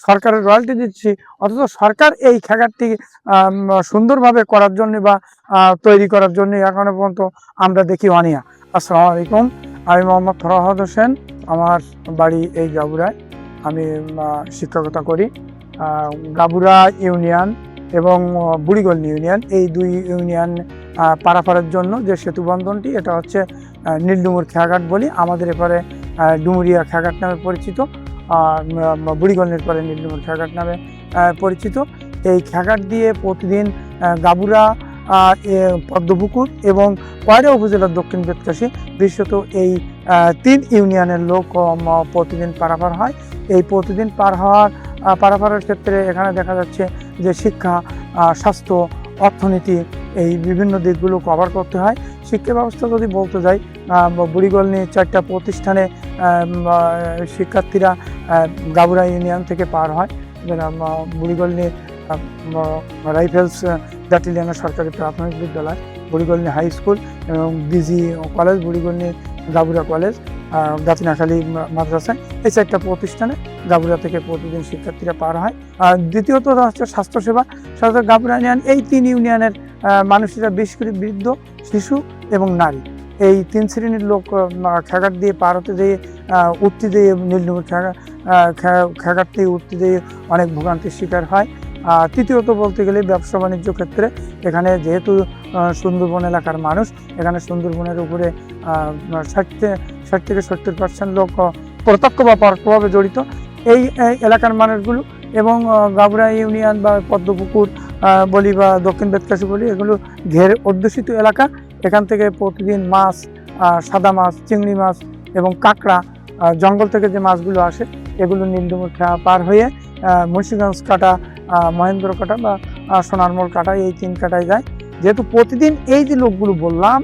সরকারের রয়্যালটি দিচ্ছি, অথচ সরকার এই খেগারটি সুন্দরভাবে করার জন্য বা তৈরি করার জন্য এখনো পর্যন্ত আমরা দেখি অনিয়া। আসসালামু আলাইকুম, আমি মোহাম্মদ ফরহাদ হোসেন। আমার বাড়ি এই গাবুরায়। আমি শিক্ষকতা করি। গাবুরা ইউনিয়ন এবং বুড়িগল্লি ইউনিয়ন, এই দুই ইউনিয়ন পারাপারের জন্য যে সেতু বন্ধনটি, এটা হচ্ছে নীলডুমুর খেয়াঘাট বলি। আমাদের এপারে ডুমুরিয়া খেয়াঘাট নামে পরিচিত, বুড়িগল্লির পরে নীলডুমুর খেয়াঘাট নামে পরিচিত। এই খেয়াঘাট দিয়ে প্রতিদিন গাবুরা, পদ্মপুকুর এবং কয়রা উপজেলার দক্ষিণ বেতকাশী, বিশেষত এই 3 ইউনিয়নের লোক প্রতিদিন পারাপার হয়। এই প্রতিদিন পারাপারের ক্ষেত্রে এখানে দেখা যাচ্ছে যে শিক্ষা, স্বাস্থ্য, অর্থনীতি, এই বিভিন্ন দিকগুলো কভার করতে হয়। শিক্ষা ব্যবস্থা যদি বলতে যাই, বুড়িগল্লি 4টা প্রতিষ্ঠানে শিক্ষার্থীরা গাবুরা ইউনিয়ন থেকে পার হয়। বুড়িগল্লি রাইফেলস ব্যাটালিয়নের সরকারি প্রাথমিক বিদ্যালয়, বুড়িগল্লি হাই স্কুল এবং বিজি কলেজ, বুড়িগল্লি গাবুরা কলেজ, গাতিনাখালী মাদ্রাসা, এই 4টা প্রতিষ্ঠানে গাবুরা থেকে প্রতিদিন শিক্ষার্থীরা পার হয়। আর দ্বিতীয়ত হচ্ছে স্বাস্থ্যসেবা। গাবুরা ইউনিয়ন, এই 3 ইউনিয়নের মানুষেরা বিশেষ করে বৃদ্ধ, শিশু এবং নারী, এই 3 শ্রেণীর লোক খেয়াঘাট দিয়ে পার হতে দিয়ে উঠতে দিয়ে নীলডুমুর খেয়াঘাট দিয়ে উঠতে দিয়ে অনেক ভোগান্তির শিকার হয়। তৃতীয়ত বলতে গেলে ব্যবসা বাণিজ্য ক্ষেত্রে, এখানে যেহেতু সুন্দরবন এলাকার মানুষ, এখানে সুন্দরবনের উপরে 60 থেকে 70% লোক প্রত্যক্ষ বা পরোক্ষভাবে জড়িত। এই এলাকার মানুষগুলো এবং গাবুরা ইউনিয়ন বা পদ্মপুকুর বলি বা দক্ষিণ বেতকাশী বলি, এগুলো ঘের অধ্যুষিত এলাকা। এখান থেকে প্রতিদিন মাছ, সাদা মাছ, চিংড়ি মাছ এবং কাঁকড়া, জঙ্গল থেকে যে মাছগুলো আসে, এগুলো নীলডুমুর পার হয়ে মুন্সিগঞ্জ কাটা, মহেন্দ্র কাটা বা সোনারমোল কাটা, এই 3 কাটায় যায়। যেহেতু প্রতিদিন এই যে লোকগুলো বললাম,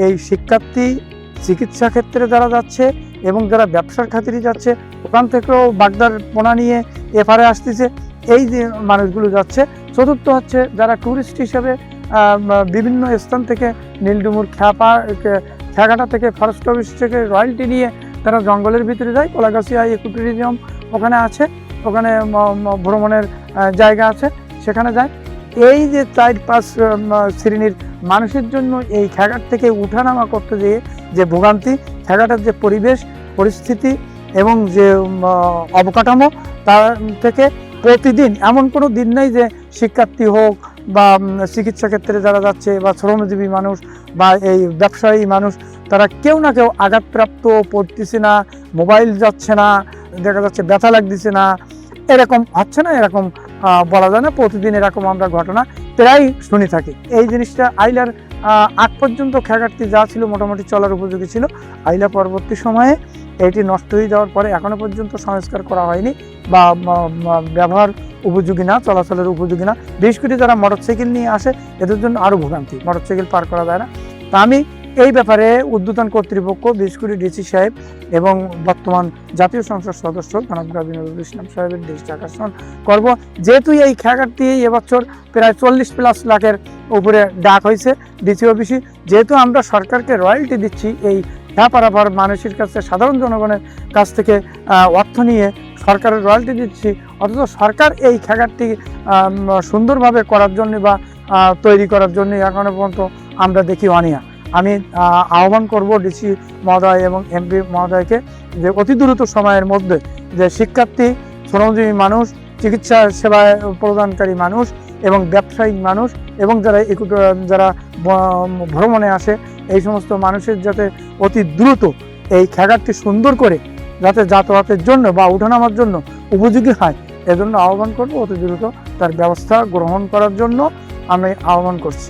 এই শিক্ষার্থী, চিকিৎসা ক্ষেত্রে যারা যাচ্ছে এবং যারা ব্যবসার খাতিরে যাচ্ছে, ওখান থেকেও বাগদার পোনা নিয়ে এপারে আসতেছে, এই যে মানুষগুলো যাচ্ছে। চতুর্থ হচ্ছে যারা ট্যুরিস্ট হিসেবে বিভিন্ন স্থান থেকে নীলডুমুর খেয়াঘাটা থেকে, ফরেস্ট অফিস থেকে রয়্যালটি নিয়ে তারা জঙ্গলের ভিতরে যায়। কোলাগাছিয়া ইকো ট্যুরিজম ওখানে আছে, ওখানে ভ্রমণের জায়গা আছে, সেখানে যায়। এই যে 4-5 শ্রেণীর মানুষের জন্য এই খেয়াঘাট থেকে উঠানামা করতে যেয়ে যে ভোগান্তি, খেয়াঘাটের যে পরিবেশ পরিস্থিতি এবং যে অবকাঠামো, তার থেকে প্রতিদিন এমন কোনো দিন নেই যে শিক্ষার্থী হোক বা চিকিৎসা ক্ষেত্রে যারা যাচ্ছে বা শ্রমজীবী মানুষ বা এই ব্যবসায়ী মানুষ, তারা কেউ না কেউ আঘাতপ্রাপ্ত পড়তেছে না, মোবাইল যাচ্ছে না, দেখা যাচ্ছে ব্যথা লাগতেছে না, এরকম হচ্ছে না, এরকম বলা যায় না। প্রতিদিন এরকম আমরা ঘটনা প্রায় শুনে থাকি। এই জিনিসটা আইলার আগ পর্যন্ত খেয়াঘাটটি যা ছিল মোটামুটি চলার উপযোগী ছিল। আইলা পরবর্তী সময়ে এটি নষ্ট হয়ে যাওয়ার পরে এখনো পর্যন্ত সংস্কার করা হয়নি বা ব্যবহার উপযোগী না, চলাচলের উপযোগী না। বিশেষ করে যারা মোটরসাইকেল নিয়ে আসে, এদের জন্য আরও ভোগান্তি, মোটরসাইকেল পার করা যায় না। তা আমি এই ব্যাপারে উদ্বোধন কর্তৃপক্ষ, বিশেষ করে ডিসি সাহেব এবং বর্তমান জাতীয় সংসদ সদস্য জনাব নজরুল ইসলাম সাহেবের দৃষ্টি আকর্ষণ করব। যেহেতু এই খেয়াঘাট দিয়ে এবছর প্রায় 40+ লাখের উপরে ডাক হয়েছে ডিসি অফিসে, যেহেতু আমরা সরকারকে রয়্যালটি দিচ্ছি, এই পারাপার মানুষের কাছে, সাধারণ জনগণের কাছ থেকে অর্থ নিয়ে সরকারের রয়্যালটি দিচ্ছি, অথচ সরকার এই খেয়াঘাটটি সুন্দরভাবে করার জন্য বা তৈরি করার জন্য এখনো পর্যন্ত আমরা দেখি অনিয়া। আমি আহ্বান করব ডিসি মহোদয় এবং এমপি মহোদয়কে যে অতি দ্রুত সময়ের মধ্যে যে শিক্ষার্থী, শ্রমজীবী মানুষ, চিকিৎসা সেবা প্রদানকারী মানুষ এবং ব্যবসায়িক মানুষ এবং যারা ভ্রমণে আসে, এই সমস্ত মানুষের যাতে অতি দ্রুত এই খেয়াঘাটটি সুন্দর করে যাতে যাতায়াতের জন্য বা উঠানামার জন্য উপযোগী হয়, এজন্য আহ্বান করব। অতি দ্রুত তার ব্যবস্থা গ্রহণ করার জন্য আমি আহ্বান করছি।